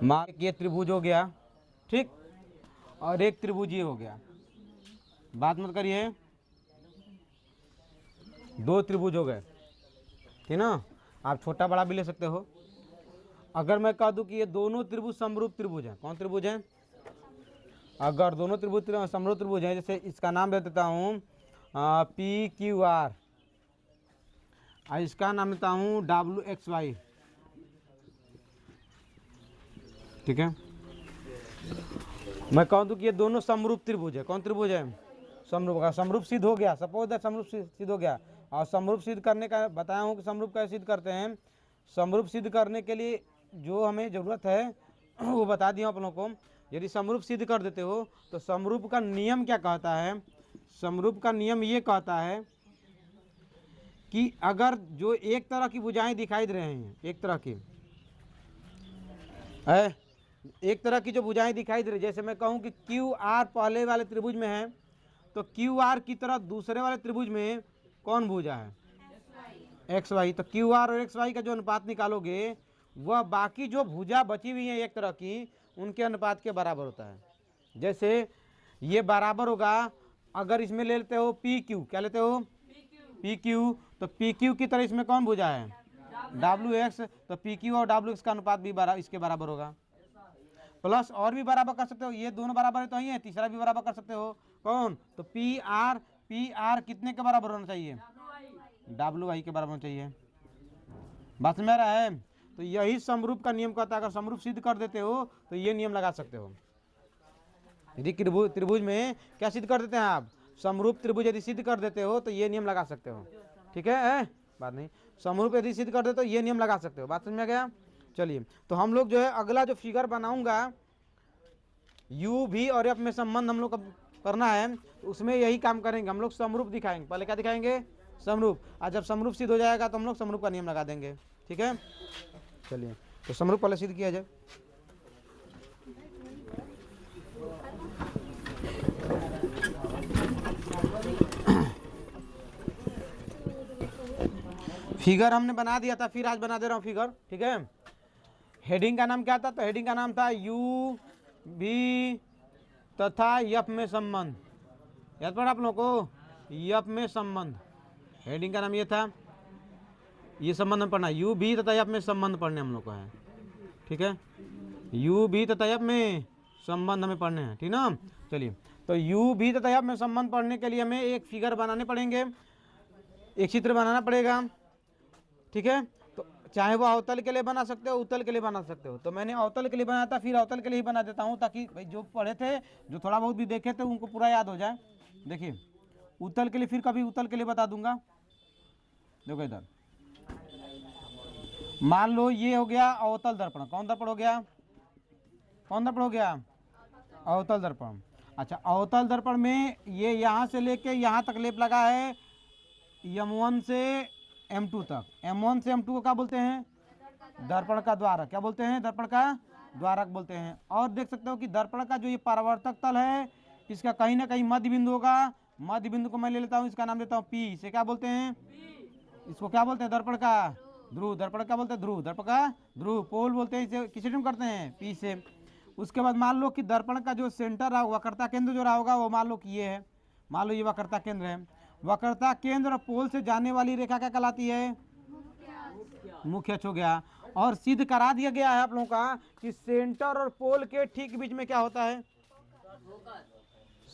मान के त्रिभुज हो गया, ठीक, और एक त्रिभुज ये हो गया। बात मत करिए, दो त्रिभुज हो गए, ठीक ना। आप छोटा बड़ा भी ले सकते हो। अगर मैं कह दूं कि ये दोनों त्रिभुज समरूप त्रिभुज हैं, कौन त्रिभुज हैं? अगर दोनों त्रिभुज समरूप त्रिभुज हैं, जैसे इसका नाम दे देता हूँ पी क्यू आर, इसका नाम देता हूँ डब्ल्यू एक्स वाई, ठीक है। मैं कहूँ तो कि ये दोनों समरूप त्रिभुज है, कौन त्रिभुज है? समरूप का। समरूप सिद्ध हो गया, सपोज दैट समरूप सिद्ध हो गया। और समरूप सिद्ध करने का बताया हूँ कि समरूप कैसे सिद्ध करते हैं। समरूप सिद्ध करने के लिए जो हमें ज़रूरत है वो बता दिया आप लोगों को। यदि समरूप सिद्ध कर देते हो तो समरूप का नियम क्या कहता है? समरूप का नियम ये कहता है कि अगर जो एक तरह की भुजाएं दिखाई दे रहे हैं, एक तरह की है, एक तरह की जो भुजाएं दिखाई दे रही, जैसे मैं कहूं कि क्यू आर पहले वाले त्रिभुज में है, तो क्यू आर की तरह दूसरे वाले त्रिभुज में कौन भुजा है? X Y. तो क्यू आर और एक्स वाई का जो अनुपात निकालोगे वह बाकी जो भुजा बची हुई है एक तरह की, उनके अनुपात के बराबर होता है। जैसे ये बराबर होगा, अगर इसमें ले लेते हो पी क्यू, क्या लेते हो? P Q. तो पी क्यू की तरह इसमें कौन भुजा है? W x. तो पी क्यू और डब्ल्यू एक्स का अनुपात भी इसके बराबर होगा। प्लस और भी बराबर कर सकते हो, ये दोनों बराबर है तो ही है, तीसरा भी बराबर कर सकते हो, कौन? तो पी आर कितने के बराबर होना चाहिए? डब्ल्यू आई के बराबर होना चाहिए। बात में आ रहा है? तो यही समरूप का नियम कहता है। अगर समरूप सिद्ध कर देते हो तो ये नियम लगा सकते हो। यदि त्रिभुज में क्या सिद्ध कर देते हैं आप? समरूप त्रिभुज यदि सिद्ध कर देते हो तो ये नियम लगा सकते हो, ठीक है? बात नहीं, समरूप यदि सिद्ध कर देते हो ये नियम लगा सकते हो। बात समझ में आ गया? चलिए, तो हम लोग जो है अगला जो फिगर बनाऊंगा, यू भी और एफ में संबंध हम लोग को करना है, तो उसमें यही काम करेंगे हम लोग। समरूप दिखाएंगे, पहले क्या दिखाएंगे? समरूप। और जब समरूप सिद्ध हो जाएगा तो हम लोग समरूप का नियम लगा देंगे, ठीक है। चलिए, तो समरूप पहले सिद्ध किया जाए। फिगर हमने बना दिया था, फिर आज बना दे रहा हूँ फिगर, ठीक है। हेडिंग का नाम क्या था? तो हेडिंग का नाम था यू भी तथा यफ में संबंध। याद पड़ा आप लोगों को? यफ में संबंध, हेडिंग का नाम ये था। ये संबंध हम पढ़ना, यू भी तथा यफ में संबंध पढ़ने हम लोग को है, ठीक है। यू भी तथा यफ में संबंध हमें पढ़ने हैं, ठीक ना। चलिए, तो यू भी तथा यफ में संबंध पढ़ने के लिए हमें एक फिगर बनाने पड़ेंगे, एक चित्र बनाना पड़ेगा, ठीक है। तो चाहे वो अवतल के लिए बना सकते हो, उत्तल के लिए बना सकते हो। तो मैंने अवतल के लिए बनाया था, फिर अवतल के लिए ही बना देता हूँ, ताकि भाई जो पढ़े थे, जो थोड़ा बहुत भी देखे थे, उनको पूरा याद हो जाए। देखिए, उत्तल के लिए फिर कभी उत्तल के लिए बता दूंगा। देखो इधर, मान लो ये हो गया अवतल दर्पण। कौन दर्पण हो गया? कौन दर्पण हो गया? अवतल दर्पण। अच्छा, अवतल दर्पण में ये यहाँ से लेके यहाँ तक लेप लगा है, M1 से M2 तक। M1 से M2 को क्या बोलते हैं? दर्पण का द्वारक। क्या बोलते हैं? दर्पण का द्वारक बोलते हैं। और देख सकते हो कि दर्पण का जो ये परावर्तक तल है, इसका कहीं ना कहीं मध्य बिंदु होगा। मध्य बिंदु को मैं ले लेता हूँ, इसका नाम देता हूँ P। इसे क्या बोलते हैं? इसको क्या बोलते हैं? दर्पण का ध्रुव। दर्पण क्या बोलते हैं? ध्रुव। दर्पण का ध्रुव। पोल बोलते हैं इसे। किसे करते हैं? P से। उसके बाद मान लो कि दर्पण का जो सेंटर रहा, वक्रता केंद्र जो रहा होगा, वो मान लो कि ये है। मान लो ये वक्रता केंद्र है। वक्रता केंद्र और पोल से जाने वाली रेखा क्या कहलाती है? मुख्य अक्ष हो गया। और सिद्ध करा दिया गया है आप लोगों का कि सेंटर और पोल के ठीक बीच में क्या होता है?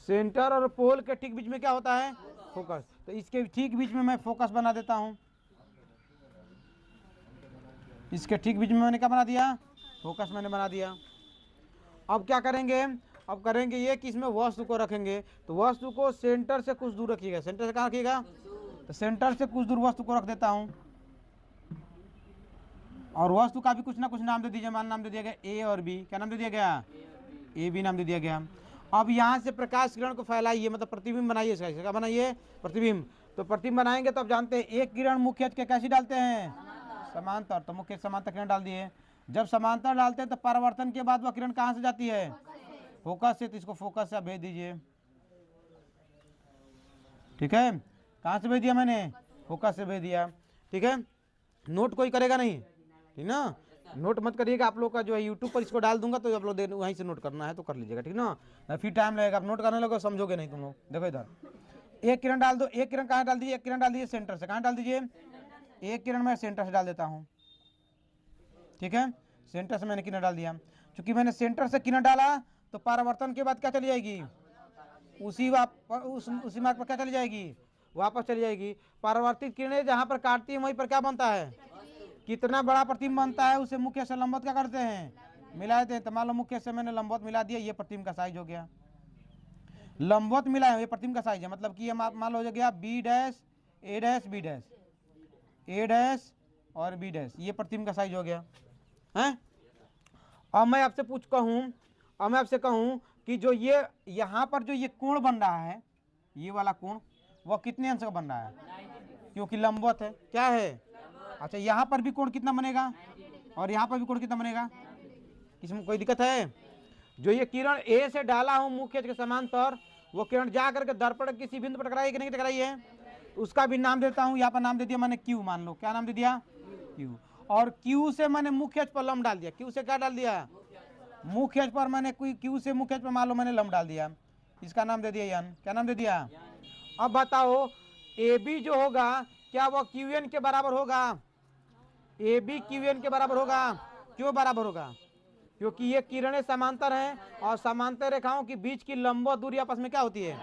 सेंटर और पोल के ठीक बीच में क्या होता है? फोकस। तो इसके ठीक बीच में मैं फोकस बना देता हूं। इसके ठीक बीच में मैंने क्या बना दिया? फोकस मैंने बना दिया। अब क्या करेंगे? अब करेंगे ये कि इसमें वस्तु को रखेंगे। तो वस्तु को सेंटर से कुछ दूर रखिएगा। सेंटर से कहाँ रखिएगा? तो सेंटर से कुछ दूर वस्तु को रख देता हूं। और वस्तु का भी कुछ ना कुछ नाम दे दीजिए। मान नाम दे दिया गया ए और बी। क्या नाम दे दिया गया? ए बी नाम दे दिया गया। अब यहाँ से प्रकाश किरण को फैलाइए, मतलब प्रतिबिंब बनाइए। इसका क्या बनाइए? प्रतिबिंब। तो प्रतिबिंब बनाएंगे तो अब जानते हैं एक किरण मुख्य अक्ष के कैसे डालते हैं? समांतर। तो मुख्य समांतर किरण डाल दिए। जब समांतर डालते हैं तो परावर्तन के बाद वह किरण कहाँ से जाती है? फोकस से। तो इसको फोकस से भेज दीजिए, ठीक है। कहाँ से भेज दिया मैंने? फोकस से भेज दिया, ठीक है। नोट कोई करेगा नहीं, ठीक ना। नोट मत करिएगा, आप लोग का जो है यूट्यूब पर इसको डाल दूंगा तो आप लोग वहीं से नोट करना है तो कर लीजिएगा, ठीक ना। फिर टाइम लगेगा, आप नोट करने लगो समझोगे नहीं तुम लोग। देखो इधर एक किरण डाल दो, एक किरण कहाँ डाल दीजिए, एक किरण डाल दीजिए सेंटर से, कहाँ डाल दीजिए, एक किरण मैं सेंटर से डाल देता हूँ, ठीक है। सेंटर से मैंने किरण डाल दिया, चूंकि मैंने सेंटर से किरण डाला तो परावर्तन के बाद क्या चली जाएगी, उसी मार्ग पर क्या चली जाएगी, वापस चली जाएगी। परावर्तित किरणें जहाँ पर काटती है वहीं पर क्या बनता है, कितना बड़ा प्रतिबिंब बनता है, उसे मुख्य से लंबवत क्या करते हैं, मिला देते हैं। तो मान लो मुख्य से मैंने लंबवत मिला दिया, ये प्रतिबिंब का साइज हो गया, लंबवत मिला है, ये प्रतिबिंब का साइज है, मतलब कि ये मान लो हो गया B dash A dash B dash, A dash और बी डैश, ये प्रतिबिंब का साइज हो गया है। अब मैं आपसे अब मैं आपसे कहूं कि जो ये यहाँ पर जो ये कोण बन रहा है, ये वाला कोण, वो कितने अंश का बन रहा है, क्योंकि लंबवत है, क्या है। अच्छा, यहाँ पर भी कोण कितना बनेगा और यहाँ पर भी कोण कितना बनेगा, इसमें कोई दिक्कत है। जो ये किरण ए से डाला हूँ मुख्य के समांतर, वो किरण जा करके दर्पण किसी बिंदु पर टकराई कि नहीं टकराई है, उसका भी नाम देता हूँ। यहाँ पर नाम दे दिया मैंने क्यू, मान लो क्या नाम दे दिया, क्यू। और क्यू से मैंने मुख्य पर लंब डाल दिया, क्यू से क्या डाल दिया, मुख्य पर मैंने क्यू से मुख्य पर मान लो मैंने लंब डाल दिया, इसका नाम दे दिया एन, क्या नाम दे दिया। अब बताओ ए बी जो होगा क्या वो क्यू एन के बराबर होगा, ए बी क्यू एन के बराबर होगा, क्यों बराबर होगा, क्योंकि ये किरणें समांतर हैं और समांतर रेखाओं के बीच की लंबवत दूरी आपस में क्या होती है।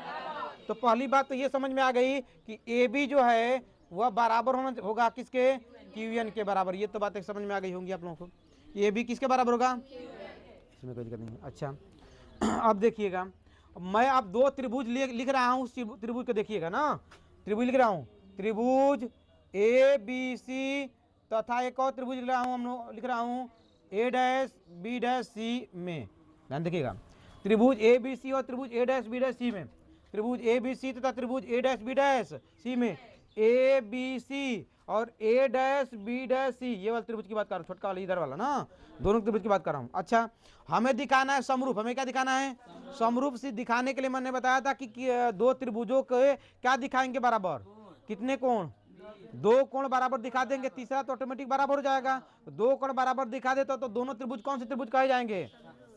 तो पहली बात तो ये समझ में आ गई कि ए बी जो है वह बराबर होगा किसके, क्यू एन के बराबर। ये तो बातें समझ में आ गई होंगी आप लोगों को। ए बी किसके बराबर होगा, इसमें कोई दिक्कत नहीं है। अच्छा अब देखिएगा, मैं अब दो त्रिभुज लिख रहा हूँ, त्रिभुज को देखिएगा ना, त्रिभुज लिख रहा हूँ, त्रिभुज ए बी सी तथा एक और त्रिभुज लिख रहा हूँ ए डैश बी डैश सी में। ध्यान देखिएगा, त्रिभुज ए बी सी और त्रिभुज ए डैश बी डैश सी में, त्रिभुज ए बी सी तथा त्रिभुज ए डैश बी डैश सी में, ए बी सी और ए डैश बी डैश सी, ये वाला त्रिभुज की बात कर रहा हूँ, छोटका वाला इधर वाला ना, दोनों त्रिभुज की बात कर रहा हूँ। अच्छा, हमें दिखाना है समरूप, हमें क्या दिखाना है, समरूप से दिखाने के लिए मैंने बताया था कि दो त्रिभुजों के क्या दिखाएंगे बराबर, कितने कोण, दो कोण बराबर दिखा देंगे, तीसरा तो ऑटोमेटिक बराबर हो जाएगा। दो कोण बराबर दिखा देता तो दोनों त्रिभुज कौन से त्रिभुज कहे जाएंगे,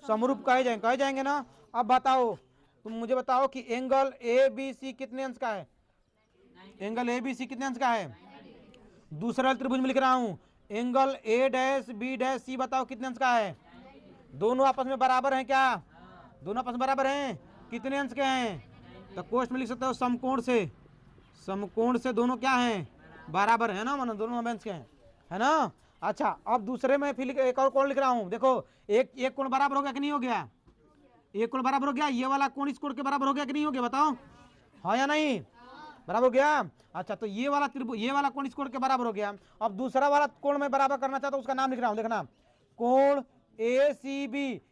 समरूप कहे जाएंगे ना। अब बताओ, तुम मुझे बताओ कि एंगल ए बी सी कितने अंश का है, एंगल ए बी सी कितने अंश का है। दूसरा त्रिभुज में लिख रहा हूं angle A dash B dash C, बताओ कितने अंश का है। दोनों आपस में बराबर हैं क्या, दोनों आपस में बराबर हैं, कितने अंश के हैं, तो कोष्ठ में लिख सकते हो समकोण से दोनों क्या हैं, बराबर है ना, मानो दोनों अंश के हैं, है ना। अच्छा, अब दूसरे में फिर एक और कोण लिख रहा हूं, देखो एक कोण बराबर हो गया कि नहीं हो गया, एक कोण बराबर हो गया, ये वाला कोण इस कोण के बराबर हो गया कि नहीं हो गया, बताओ हाँ या नहीं, बराबर हो गया। अच्छा, तो ये वाला त्रिभुज, ये वाला कोण इस कोण के बराबर हो गया। अब दूसरा वाला कोण मैं बराबर करना चाहता हूं, उसका नाम लिख रहा हूं, देखना, कोण ए सी बी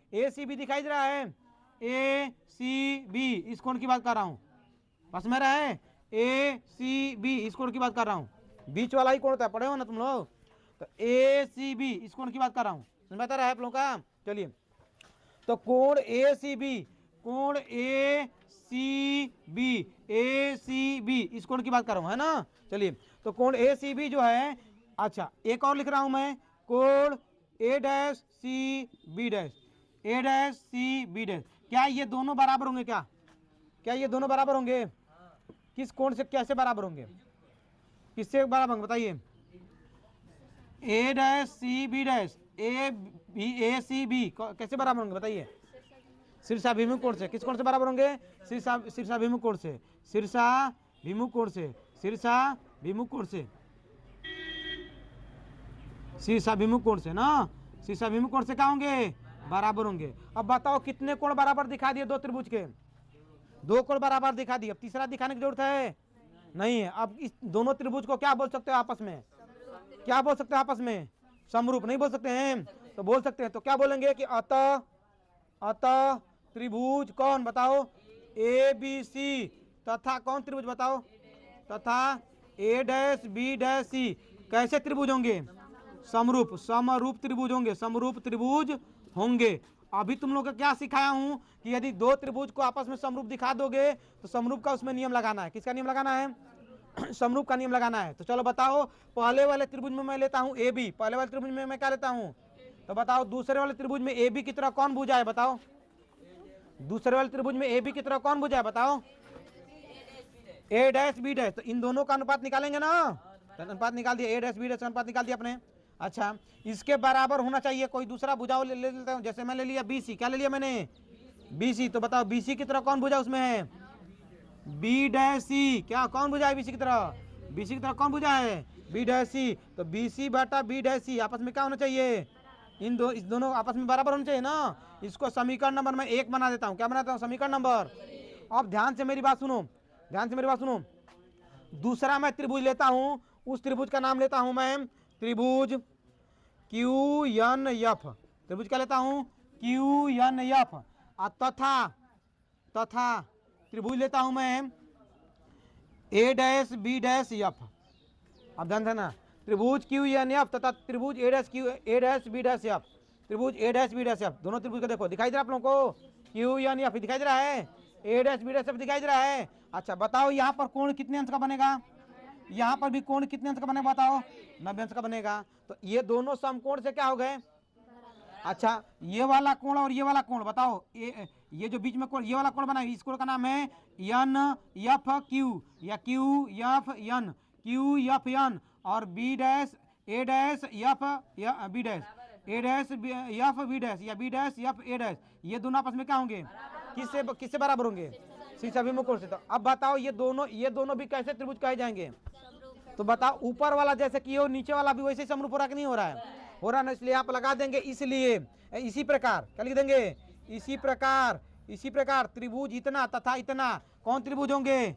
दिखाई दे रहा है, ए सी बी, इस कोण की बात कर रहा हूं, बस मेरा है ए सी बी, इस कोण की बात कर रहा हूं, बीच वाला ही कोण था, पढ़े हो ना तुम लोग, तो ए सी बी इस कोण की बात कर रहा हूं, समझ में आता है आप लोगों का। चलिए, तो कोण ए सी बी इस कोण की बात कर रहा हूं, है ना। चलिए, तो कोण ए सी बी जो है, अच्छा एक और लिख रहा हूं मैं, कोण ए dash C B dash, A dash C B dash, क्या ये दोनों बराबर होंगे, क्या ये दोनों बराबर होंगे, किस कोण से कैसे बराबर होंगे, किससे बराबर होंगे बताइए, ए डैश सी बी डैश, ए सी बी कैसे बराबर होंगे बताइए, शीर्षाभिमुख कोण से, किस कोण से बराबर होंगे, शीर्षाभिमुख कोण से, शीर्षाभिमुख कोण से, शीर्षाभिमुख कोण से, शीर्षाभिमुख कोण से ना, शीर्षाभिमुख कोण से क्या होंगे, बराबर होंगे। अब बताओ कितने कोण बराबर दिखा दिए, दो त्रिभुज के दो कोण बराबर दिखा दिए, अब तीसरा दिखाने की जरूरत है नहीं है। अब इस दोनों त्रिभुज को क्या बोल सकते हो आपस में, क्या बोल सकते हैं आपस में, समरूप नहीं बोल सकते हैं, तो बोल सकते हैं, तो क्या बोलेंगे कि अतः त्रिभुज कौन बताओ, ए बी सी तथा कौन त्रिभुज बताओ, तथा ए डैश बी डैश सी कैसे त्रिभुज होंगे, समरूप त्रिभुज होंगे, समरूप त्रिभुज होंगे। अभी तुम लोग को क्या सिखाया हूं कि यदि दो त्रिभुज को आपस में समरूप दिखा दोगे तो समरूप का उसमें नियम लगाना है, किसका नियम लगाना है, समरूप का नियम लगाना है। तो चलो बताओ, पहले वाले त्रिभुज में मैं लेता हूं ए बी, पहले वाले त्रिभुज में मैं क्या लेता हूं तो बताओ दूसरे वाले त्रिभुज में ए बी की तरह कौन भुजा है, बताओ दूसरे वाले त्रिभुज में ए बी की तरह कौन भुजा है, बताओ ए डैश बी डैश। तो इन दोनों का अनुपात निकालेंगे ना, तो अनुपात निकाल दिया, ए डैश बी डैश का अनुपात निकाल दिया आपने। अच्छा, इसके बराबर होना चाहिए कोई दूसरा भुजा ले लेता हूँ, जैसे मैं ले लिया बी सी, क्या ले लिया मैंने, बी सी। तो बताओ बी सी की तरह कौन भुजा उसमें है, बी डैश सी। क्या कौन भुजा है बी सी की तरह, बी सी की तरह कौन भुजा है, बी डैश सी। तो बी सी बटा बी डैश सी आपस में क्या होना चाहिए, इस दोनों आपस में बराबर होना चाहिए ना। इसको समीकरण नंबर मैं 1 बना देता हूँ, क्या बनाता हूँ, समीकरण नंबर। अब ध्यान से मेरी बात सुनो, ध्यान से मेरी बात सुनो। दूसरा मैं त्रिभुज लेता हूँ, उस त्रिभुज का नाम लेता हूँ मैं त्रिभुज क्यू एन एफ। त्रिभुज क्या लेता हूँ, क्यू एन एफ। तथा त्रिभुज लेता हूँ मैं ए डैश बी डैश एफ। अब ध्यान देना, त्रिभुज क्यू एन एफ तथा त्रिभुज ए डैश बी डैश एफ। त्रिभुज ए डैश बी डैश एफ, दोनों त्रिभुज का देखो दिखाई दे रहा है आप लोगों को, क्यू एन एफ दिखाई दे रहा है, ए डैश बी डैश एफ दिखाई दे रहा है। अच्छा बताओ यहाँ पर कोण कितने अंश का बनेगा, यहाँ पर भी कोण कितने अंश का बनेगा, बताओ 90 अंश का बनेगा। तो ये दोनों समकोण से क्या हो गए। अच्छा, ये वाला कोण और ये वाला कोण बताओ, ये जो बीच में कोण, ये वाला कोण बना है, इस कोण का नाम है एन एफ क्यू या Q F N, Q F N. और B dash A dash F B dash, A dash F B dash या B dash F A dash, ये दोनों आपस में क्या होंगे, किससे बराबर होंगे, शीर्ष अभिमुख कोण से। तो अब बताओ ये दोनों भी कैसे त्रिभुज कहे जाएंगे। तो बताओ ऊपर वाला जैसे कि हो, नीचे वाला भी वैसे ही समरूप हो रहा कि नहीं हो रहा है, हो रहा ना, इसलिए आप लगा देंगे। इसलिए इसी प्रकार क्या लिख देंगे, इसी प्रकार त्रिभुज इतना तथा इतना कौन त्रिभुज होंगे,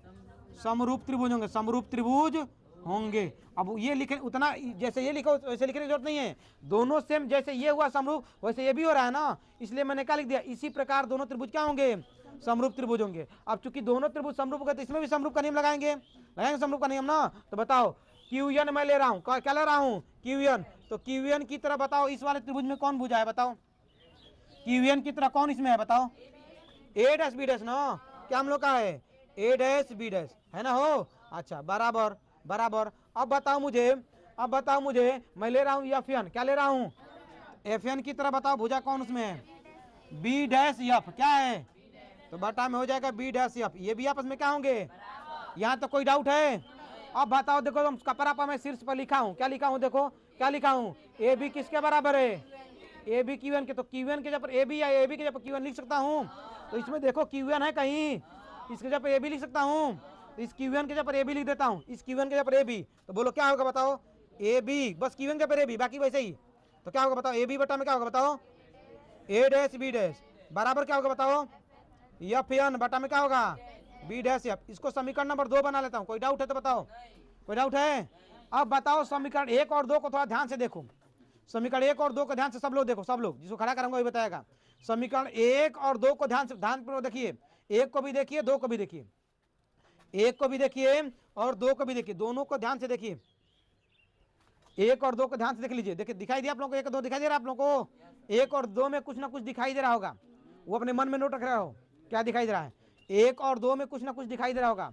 समरूप त्रिभुज होंगे, समरूप त्रिभुज होंगे। अब ये लिखे उतना, जैसे ये लिखो वैसे लिखने की जरूरत नहीं है, दोनों सेम, जैसे ये हुआ समरूप वैसे ये भी हो रहा है ना, इसलिए मैंने क्या लिख दिया, इसी प्रकार दोनों त्रिभुज क्या होंगे, समरूप त्रिभुज होंगे। अब चूंकि दोनों त्रिभुज समरूप हो गए तो इसमें भी समरूप का नियम लगाएंगे समरूप का नियम ना। तो बताओ क्यू एन मैं ले रहा हूँ, क्या ले रहा हूँ, क्यू एन। तो क्यू एन की तरह बताओ इस वाले त्रिभुज में कौन भुजा है, बताओ क्यू एन की तरह कौन इसमें है, बताओ ए डैश बी डैश ना, क्या हम लोग का है, ए डैश बी डैश है ना, हो। अच्छा बराबर बराबर। अब बताओ मुझे मैं ले रहा हूँ एफ एन, क्या ले रहा हूँ, एफ एन की तरह बताओ भुजा कौन उसमें है, बी डैश एफ, क्या है, तो बटा में हो जाएगा बी डैश एफ। ये भी आपस में क्या होंगे, यहाँ तो कोई डाउट है। अब बताओ, देखो तुम कपड़ा पर मैं शीर्ष पर लिखा हूँ, क्या लिखा हूँ, देखो क्या लिखा हूँ, ए बी किसके बराबर है, ए बी क्यू एन के। तो क्यू एन के जब ए बी या ए बी के जब क्यू एन लिख सकता हूँ, तो इसमें देखो क्यू एन है कहीं, इसके जब ए बी लिख सकता हूँ, तो इस क्यू एन के जब ए बी लिख देता हूँ, इस क्यू एन के जब ए बी। तो बोलो क्या होगा, बताओ A B, bus queue N के ए बी, बाकी वैसे ही। तो क्या होगा बताओ, ए बी बटा में क्या होगा, बताओ ए डैश बी डैश बराबर क्या होगा, बताओ एफ एन बटा में क्या होगा, बी डैश एफ। इसको समीकरण नंबर 2 बना लेता हूँ, कोई डाउट है तो बताओ, कोई डाउट है। अब बताओ समीकरण 1 और 2 को थोड़ा ध्यान से देखो, समीकरण 1 और 2 को ध्यान से सब लोग देखो, सब लोग जिसको खड़ा करूंगा वही बताएगा। समीकरण 1 और 2 को ध्यानपूर्वक देखिए, 1 को भी देखिए 2 को भी देखिए, 1 को भी देखिए और 2 को भी देखिए, दोनों को ध्यान से देखिए, 1 और 2 को ध्यान से देख लीजिए। देखिए दिखाई दिया आप लोगों को, 1 और 2 दिखाई दे रहा है आप लोगों को, 1 और 2 में कुछ ना कुछ दिखाई दे रहा होगा, वो अपने मन में नोट रख रहे हो, क्या दिखाई दे रहा है, 1 और 2 में कुछ ना कुछ दिखाई दे रहा होगा,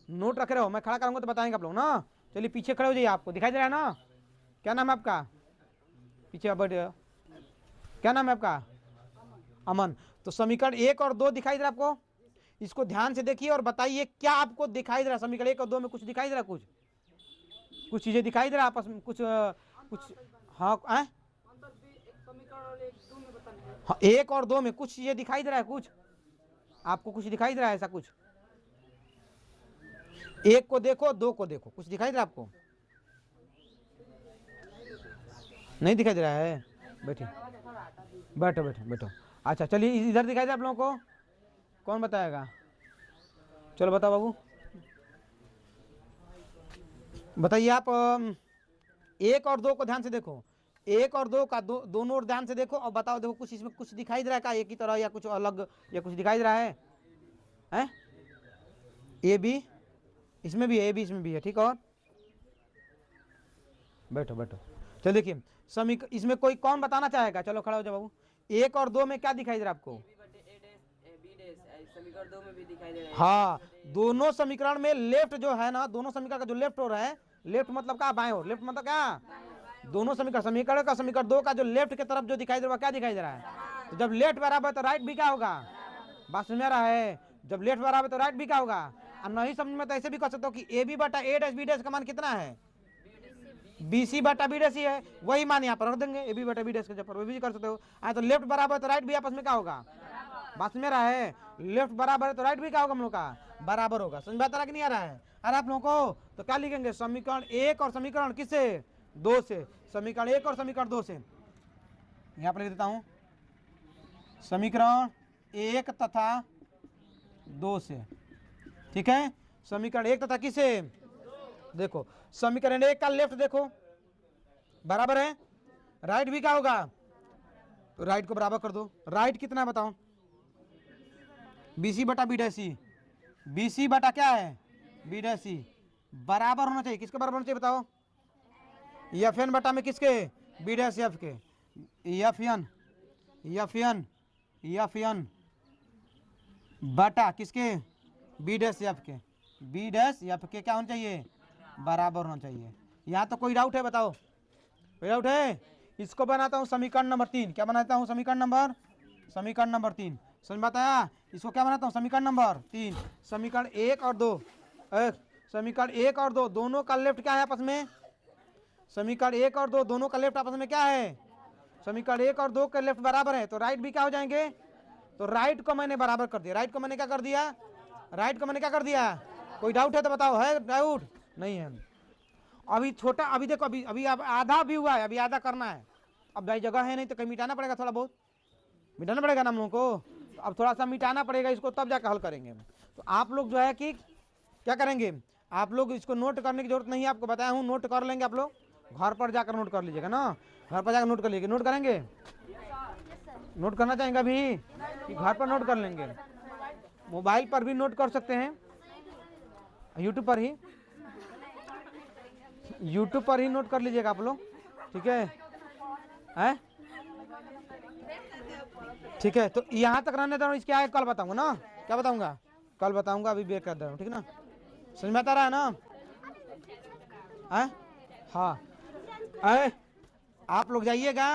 नोट रख रहे हो। मैं खड़ा करूंगा तो बताएंगे आप लोग ना। चलिए पीछे खड़े हो जाइए, आपको दिखाई दे रहा है ना, क्या नाम है आपका, पीछे बैठ, क्या नाम है आपका, अमन। तो समीकरण 1 और 2 दिखाई दे रहा है आपको, इसको ध्यान से देखिए और बताइए क्या आपको दिखाई दे रहा है। समीकरण 1 और 2 में कुछ दिखाई दे रहा है, कुछ चीजें दिखाई दे रहा है आपस में, कुछ हाँ हाँ 1 और 2 में कुछ चीजें दिखाई दे रहा है, कुछ आपको कुछ दिखाई दे रहा है ऐसा कुछ, 1 को देखो 2 को देखो, कुछ दिखाई दे रहा है आपको, नहीं दिखाई दे रहा है, बैठिए बैठो बैठो बैठो। अच्छा चलिए इधर दिखाई दे आप लोगों को, कौन बताएगा, चलो बताओ बाबू बताइए आप। 1 और 2 को ध्यान से देखो, 1 और 2 का दोनों ओर ध्यान से देखो और बताओ, देखो कुछ इसमें कुछ दिखाई दे रहा है क्या, एक ही तरह या कुछ अलग, या कुछ दिखाई दे रहा है, हैं? ए बी इसमें भी है, ए बी इसमें भी है, ठीक। और बैठो बैठो, चलो देखिए इसमें कोई कौन बताना चाहेगा, चलो खड़ा हो जाओ बाबू। 1 और 2 में क्या दिखाई दे रहा है आपको, समीकरण 2 में भी दिखाई दे रहा है। हाँ दोनों समीकरण में लेफ्ट जो है ना, दोनों समीकरण का जो लेफ्ट ओर है, लेफ्ट मतलब क्या, बाएं ओर, लेफ्ट मतलब क्या, दोनों समीकरण, समीकरण का समीकरण 2 का जो लेफ्ट की तरफ जो दिखाई दे रहा है क्या दिखाई दे रहा है? तो जब लेफ्ट बराबर है तो राइट भी क्या होगा? बात समझ में आ रहा है? जब लेफ्ट बराबर है तो राइट भी क्या होगा? और नहीं समझ में तो ऐसे भी कर सकते हो कि ए बी बटा ए डैश बी डैश का मान कितना है? बी सी बटा बी डैश ही है, वही मान यहाँ पर रख देंगे ए बी बटा बी डैश के जगह पर, वो भी कर सकते हो। तो लेफ्ट बराबर है तो राइट भी आपस में क्या होगा? बात समझ में आ रहा है? लेफ्ट बराबर है तो राइट भी क्या होगा हम लोग का? बराबर होगा। समझ में आता कि नहीं आ रहा है? अरे आप लोगों को तो क्या लिखेंगे? समीकरण 1 और समीकरण किससे? 2 से। समीकरण 1 और समीकरण 2 से यहाँ पर लिख देता हूं, समीकरण 1 तथा 2 से। ठीक है, समीकरण 1 तथा किससे? देखो समीकरण 1 का लेफ्ट देखो बराबर है, राइट भी क्या होगा? तो राइट को बराबर कर दो। राइट कितना है बताओ? बीसी बटा बी डैश सी। बीसी बटा क्या है? बी डैश सी बराबर होना चाहिए, किसके बराबर होना चाहिए बताओ? एफ एन बटा में किसके? बी डैश एफ के। एफ एन बटा किसके? बी डैश एफ के। बी डैश एफ के क्या होना चाहिए? बराबर होना चाहिए। यहाँ तो कोई डाउट है बताओ? कोई डाउट है? इसको बनाता हूँ समीकरण नंबर 3। क्या बनाता हूँ? समीकरण नंबर 3। समझ में आया? इसको क्या बनाता हूँ? समीकरण नंबर 3। समीकरण 1 और 2, समीकरण 1 और 2 दोनों का लेफ्ट क्या है आपस में? समीकरण 1 और 2 दोनों का लेफ्ट आपस में क्या है? समीकरण 1 और 2 के लेफ्ट बराबर है तो राइट भी क्या हो जाएंगे? तो राइट को मैंने बराबर कर दिया। राइट को मैंने क्या कर दिया? राइट को मैंने क्या कर दिया? कोई डाउट है तो बताओ? है डाउट? नहीं है। अभी छोटा, अभी देखो अभी अब आधा भी हुआ है, अभी आधा करना है। अब भाई जगह है नहीं तो कहीं मिटाना पड़ेगा, थोड़ा बहुत मिटाना पड़ेगा ना हम लोगों को। तो अब थोड़ा सा मिटाना पड़ेगा इसको, तब जाकर हल करेंगे। तो आप लोग जो है कि क्या करेंगे, आप लोग इसको नोट करने की जरूरत नहीं है, आपको बताया हूँ नोट कर लेंगे। आप लोग घर पर जाकर नोट कर लीजिएगा ना, घर पर जाकर नोट कर लीजिएगा। नोट करेंगे? नोट करना चाहेंगे अभी कि घर पर नोट कर लेंगे? मोबाइल पर भी नोट कर सकते हैं, यूट्यूब पर ही, यूट्यूब पर ही नोट कर लीजिएगा आप लोग। ठीक है? ठीक है, तो यहाँ तक रहने दो। इसके आगे कल बताऊंगा ना। क्या बताऊंगा? कल बताऊंगा, अभी ब्रेक कर दे रहा हूँ। ठीक ना? समझ में आता रहा है ना? हाँ, आप लोग जाइएगा।